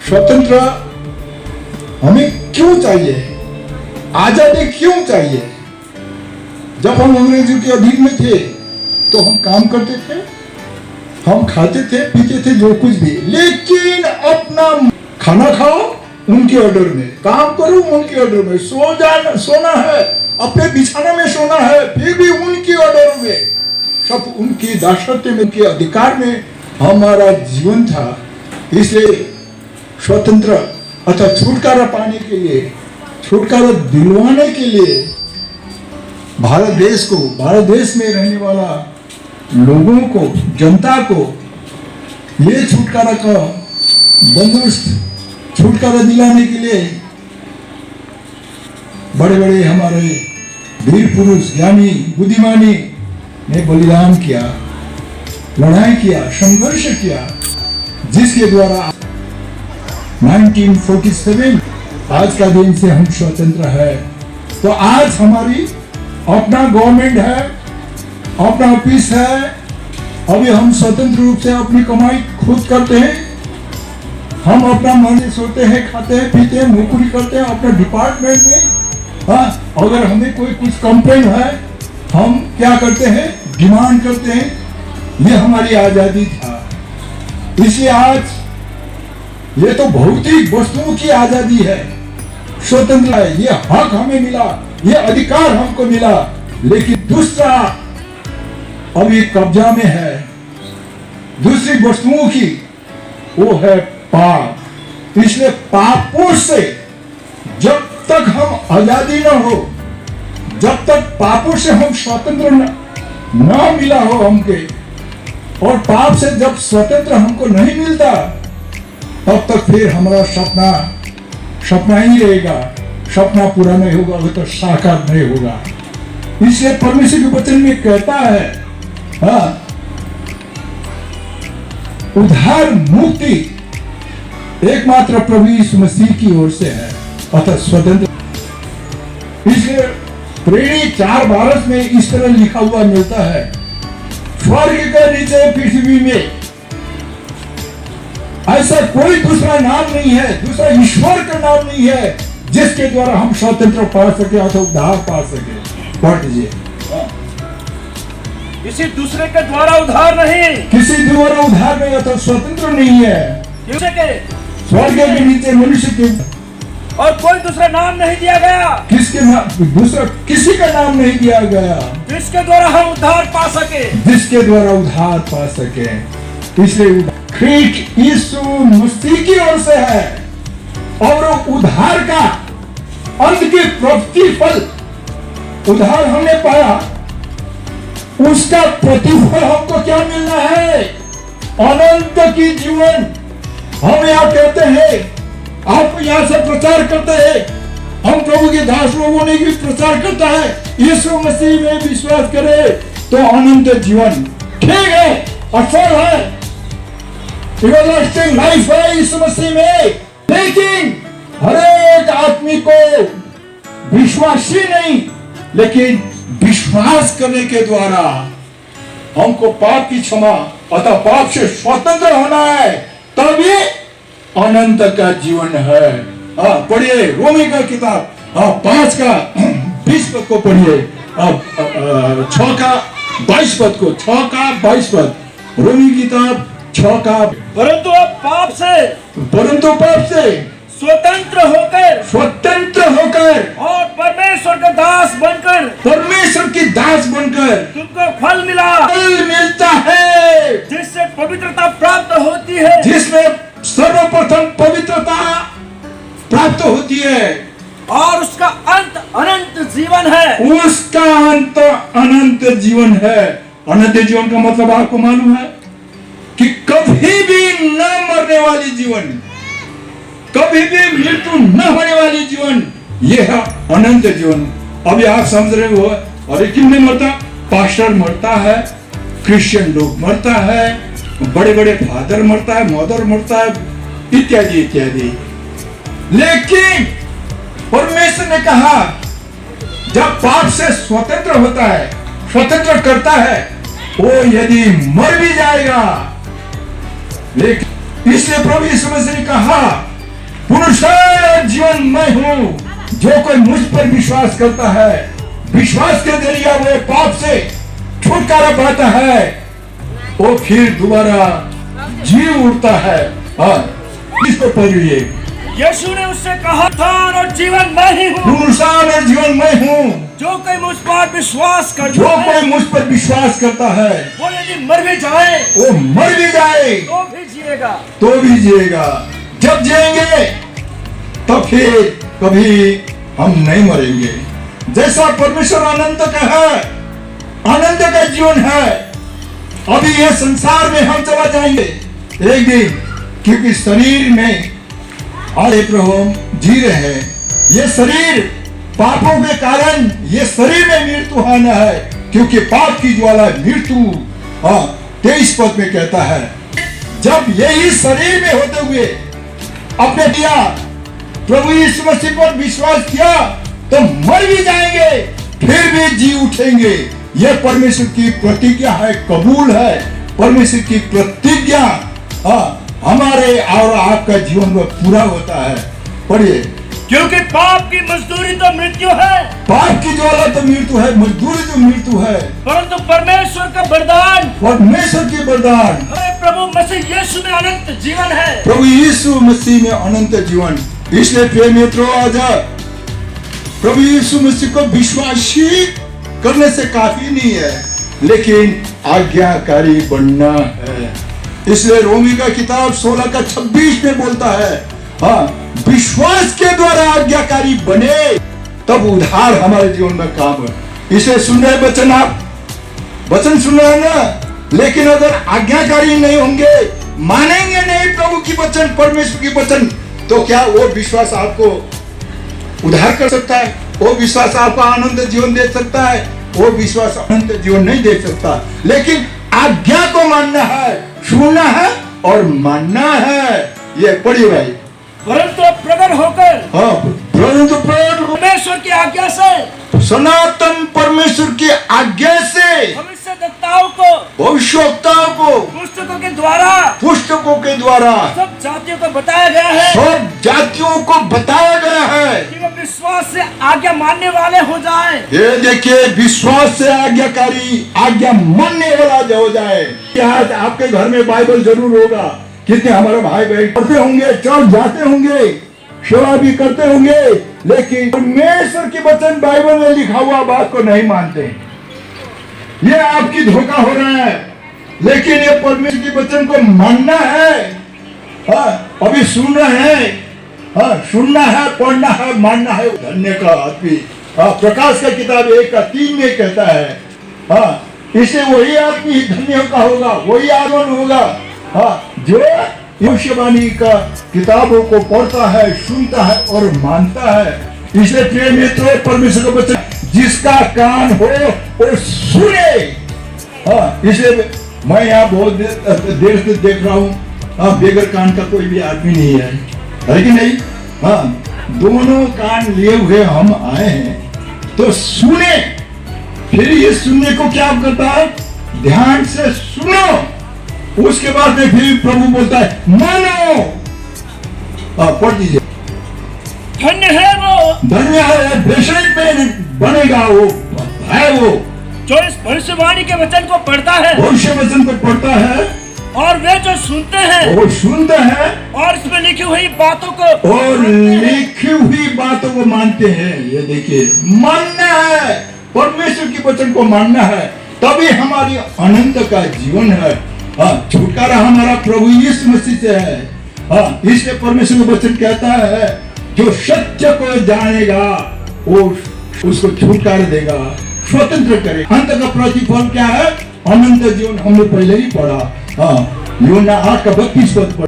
स्वतंत्र हमें क्यों चाहिए, आजादी क्यों चाहिए? जब हम अंग्रेजों के अधीन में थे तो हम काम करते थे, हम खाते थे पीते थे जो कुछ भी, लेकिन अपना खाना खाओ उनके ऑर्डर में, काम करो उनके ऑर्डर में, सोना है अपने बिछाने में सोना है फिर भी उनके ऑर्डर में, सब उनकी दासत्व में, उनके अधिकार में हमारा जीवन था। इसलिए स्वतंत्र अथवा छुटकारा पाने के लिए, छुटकारा दिलवाने के लिए भारत देश को, भारत देश में रहने वाला लोगों को, जनता को ये छुटकारा का बंदोबस्त, छुटकारा दिलाने के लिए बड़े बड़े हमारे वीर पुरुष, ज्ञानी, बुद्धिमानी ने बलिदान किया, लड़ाई किया, संघर्ष किया, जिसके द्वारा 1947 आज का दिन से हम स्वतंत्र है। तो आज हमारी अपना गवर्नमेंट है, अपना ऑफिस है, अभी हम स्वतंत्र रूप से अपनी कमाई खुद करते हैं, हम अपना मन से सोते हैं, खाते हैं, पीते हैं, नौकरी करते हैं अपने डिपार्टमेंट में। हाँ, अगर हमें कोई कुछ कंप्लेन है हम क्या करते हैं, डिमांड करते हैं। ये हमारी आजादी था। इसलिए आज ये तो भौतिक वस्तुओं की आजादी है, स्वतंत्र है, ये हक हमें मिला, ये अधिकार हमको मिला, लेकिन दूसरा अभी कब्जा में है, दूसरी वस्तुओं की, वो है पाप। इसलिए पापों से जब तक हम आजादी न हो, जब तक पापों से हम स्वतंत्र न मिला हो हमके, और पाप से जब स्वतंत्र हमको नहीं मिलता, तब तक फिर हमारा सपना ही रहेगा, सपना पूरा नहीं होगा, वो तो साकार नहीं होगा। इसलिए परमेश्वर के वचन में कहता है, हाँ, उद्धार मुक्ति एकमात्र प्रभु यीशु मसीह की ओर से है, अर्थात स्वतंत्र। इसलिए प्रेरित 4:12 में इस तरह लिखा हुआ मिलता है, स्वर्ग के नीचे पृथ्वी में ऐसा कोई दूसरा नाम नहीं है, दूसरा ईश्वर का नाम नहीं है जिसके द्वारा हम स्वतंत्र पा सके अथवा उद्धार पा सके। पढ़ दीजिए, किसी दूसरे के द्वारा उद्धार नहीं, किसी द्वारा उद्धार नहीं अथवा स्वतंत्र नहीं है, स्वर्ग के नीचे मनुष्य के और कोई दूसरा नाम नहीं दिया गया, किसके नाम, दूसरा किसी का नाम नहीं दिया गया जिसके द्वारा हम उद्धार पा सके, जिसके द्वारा उद्धार पा सके। इसलिए ख्रीष्ट यीशु मसीह की ओर से है, और उद्धार का अंत की प्रतिफल, उद्धार हमने पाया, उसका प्रतिफल हमको क्या मिलना है? अनंत की जीवन। हम यहाँ कहते हैं, आप यहाँ से प्रचार करते हैं, हम प्रभु के दास लोगों ने भी प्रचार करता है, यीशु मसीह में विश्वास करे तो अनंत जीवन। ठीक है, असल है, एवरलास्टिंग लाइफ है यीशु मसीह में, लेकिन हर एक आदमी को विश्वासी नहीं, लेकिन विश्वास करने के द्वारा हमको पाप की क्षमा अतः पाप से स्वतंत्र होना है, तभी अनंत का जीवन है। पढ़िए रोमी का किताब 5 का 20 पद को पढ़िए, 6 का 22 पद को, 6 का 22 पद, रोमी किताब 6 का। परंतु अब पाप से स्वतंत्र होकर और परमेश्वर के दास बनकर, परमेश्वर की दास बनकर तुमको फल मिलता है, जिससे पवित्रता प्राप्त होती है, जिसमें सर्वप्रथम पवित्रता प्राप्त होती है, और उसका अंत अनंत जीवन है। उसका अंत अनंत जीवन है। अनंत जीवन का मतलब आपको मालूम है कि कभी भी न मरने वाली जीवन, कभी भी मृत्यु न होने वाली जीवन, यह है अनंत जीवन। अभी आप समझ रहे हो, अरे क्यों नहीं मरता? पास्टर मरता है, क्रिश्चियन लोग मरता है, बड़े बड़े फादर मरता है, मदर मरता है, इत्यादि इत्यादि। लेकिन परमेश्वर ने कहा, जब पाप से स्वतंत्र होता है, स्वतंत्र करता है, वो यदि मर भी जाएगा, लेकिन इसलिए प्रभु यीशु मसीह ने कहा पुनरुत्थान और जीवन मैं हूं। जो कोई मुझ पर विश्वास करता है, विश्वास के जरिए वो पाप से छुटकारा पाता है, वो फिर दोबारा जी उठता है। और इसको पढ़िए, यीशु ने उससे कहा था और जीवन मैं ही हूँ। पुनरुत्थान और जीवन मैं हूँ। जो कोई मुझ पर विश्वास जो करता है, कोई मुझ पर विश्वास करता है, वो यदि मर भी जाए वो मर भी जाए तो भी जिएगा। तो भी जिएगा। जब जिएंगे तब फिर कभी हम नहीं मरेंगे। जैसा परमेश्वर अनंत का है, अनंत का जीवन है। अभी ये संसार में हम चला जाएंगे एक दिन, क्योंकि शरीर में अरे प्रभु हम जी रहे हैं। ये शरीर पापों के कारण ये शरीर में मृत्यु आना है, क्योंकि पाप की ज्वाला मृत्यु 23 पद में कहता है। जब यही शरीर में होते हुए अपने दिया प्रभु यीशु मसीह पर विश्वास किया तो मर भी जाएंगे फिर भी जी उठेंगे। यह परमेश्वर की प्रतिज्ञा है, कबूल है। परमेश्वर की प्रतिज्ञा हमारे और आपका जीवन में पूरा होता है। पढ़िए, क्योंकि पाप की मजदूरी तो मृत्यु है, पाप की ज्वाला तो मृत्यु है, मजदूरी तो मृत्यु है, परंतु परमेश्वर का वरदान, परमेश्वर की वरदान हमें प्रभु मसीह यीशु में अनंत जीवन है। प्रभु यीशु मसीह में अनंत जीवन। इसलिए प्रिय मित्रों, आज प्रभु यीशु मसीह को विश्वासी करने से काफी नहीं है, लेकिन आज्ञाकारी बनना है। इसलिए रोमी का किताब 16 का 26 में बोलता है, विश्वास के द्वारा आज्ञाकारी बने तब उद्धार हमारे जीवन में काम है। इसे सुन रहे वचन, आप वचन सुन रहे हैं ना, लेकिन अगर आज्ञाकारी नहीं होंगे, मानेंगे नहीं प्रभु की वचन, परमेश्वर की वचन, तो क्या वो विश्वास आपको उद्धार कर सकता है? वो विश्वास आपको आनंद जीवन दे सकता है? वो विश्वास अनंत जीवन नहीं दे सकता। लेकिन आज्ञा को मानना है, सुनना है और मानना है। ये पढ़िए भाई, परंतु प्रकट होकर परंतु परमेश्वर की आज्ञा से, सनातन परमेश्वर की आज्ञा से भविष्यद्वक्ताओं को, भविष्यवक्ताओं को पुस्तकों के द्वारा सब जातियों को बताया गया है, सब जातियों को बताया गया है कि वे विश्वास से आज्ञा मानने वाले हो जाए। ये देखिए, विश्वास से आज्ञाकारी, आज्ञा मानने वाला जो हो जाए। आज आपके घर में बाइबल जरूर होगा। कितने हमारे भाई बहन पढ़ते होंगे, चर्च जाते होंगे, सेवा भी करते होंगे, लेकिन परमेश्वर की वचन बाइबल में लिखा हुआ बात को नहीं मानते। ये आपकी धोखा हो रहा है। लेकिन ये परमेश्वर की वचन को मानना है। अभी सुन रहे हैं, सुनना है, पढ़ना है, मानना है। धन्य का आदमी, प्रकाश का किताब 1:3 में कहता है, इसे वही आदमी धन्य का होगा, वही आदमी होगा जो भविष्यवाणी का किताबों को पढ़ता है, सुनता है और मानता है। इसलिए प्रिय मित्रों, परमेश्वर का वचन जिसका कान हो वो सुने। इसलिए मैं यहाँ बहुत देर से देख रहा हूँ, बेगर कान का कोई भी आदमी नहीं है कि नहीं? दोनों कान लिए हुए हम आए हैं, तो सुने। फिर ये सुनने को क्या करता है? ध्यान से सुनो। उसके बाद में फिर प्रभु बोलता है मानो। पढ़ दीजिए, धन्य है वो, धन्य है, बेशक में बनेगा वो है वो जो इस भविष्यवाणी के वचन को पढ़ता है, भविष्य वचन को पढ़ता है, और वे जो सुनते हैं, वो सुनते हैं और इसमें लिखी हुई बातों को, और लिखी हुई बातों को मानते हैं। ये देखिए, मानना है, परमेश्वर की वचन को मानना है, तभी हमारी अनंत का जीवन है। छुटकारा हमारा प्रभु यीशु मसीह से है। इसलिए परमेश्वर का वचन कहता है, जो सत्य को जानेगा वो उसको छुटकारा देगा, स्वतंत्र करेगा। अंत का प्रतिफल क्या है? अनंत जीवन। हमने पहले ही पढ़ा, यूहन्ना 8:32 पद।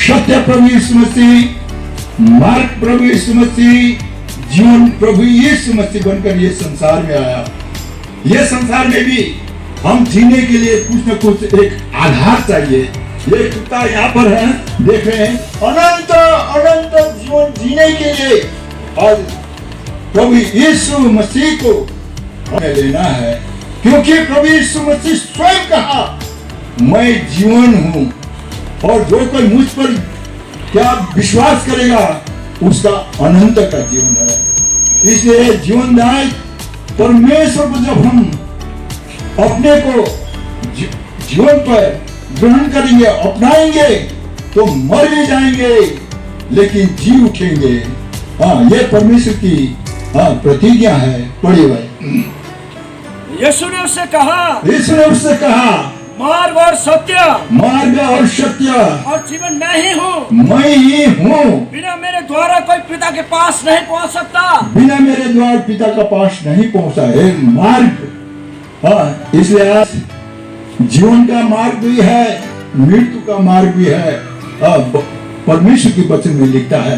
सत्य प्रभु यीशु मसीह मार्ग प्रभु यीशु मसीह जीवन प्रभु यीशु मसीह बनकर ये संसार में आया। ये संसार में भी हम जीने के लिए कुछ न कुछ एक आधार चाहिए। ये कुत्ता यहाँ पर है, देख रहे हैं, अनंत अनंत जीवन जीने के लिए और प्रभु यीशु मसीह को हमें लेना है, क्योंकि प्रभु यीशु मसीह स्वयं कहा मैं जीवन हूं और जो कोई मुझ पर क्या विश्वास करेगा उसका अनंत का जीवन है। इसलिए जीवनदायक परमेश्वर को जब हम अपने को जीवन पर ग्रहण करेंगे, अपनाएंगे, तो मर भी जाएंगे लेकिन जी उठेंगे। हाँ, ये परमेश्वर की प्रतिज्ञा है। पढ़िए भाई। यीशु ने उससे कहा मार्ग और सत्य और जीवन मैं ही हूँ। बिना मेरे द्वारा कोई पिता के पास नहीं पहुँच सकता। बिना मेरे द्वारा पिता के पास नहीं पहुँचा है मार्ग। हाँ, इसलिए आज जीवन का मार्ग भी है, मृत्यु का मार्ग भी है। परमेश्वर के वचन में लिखता है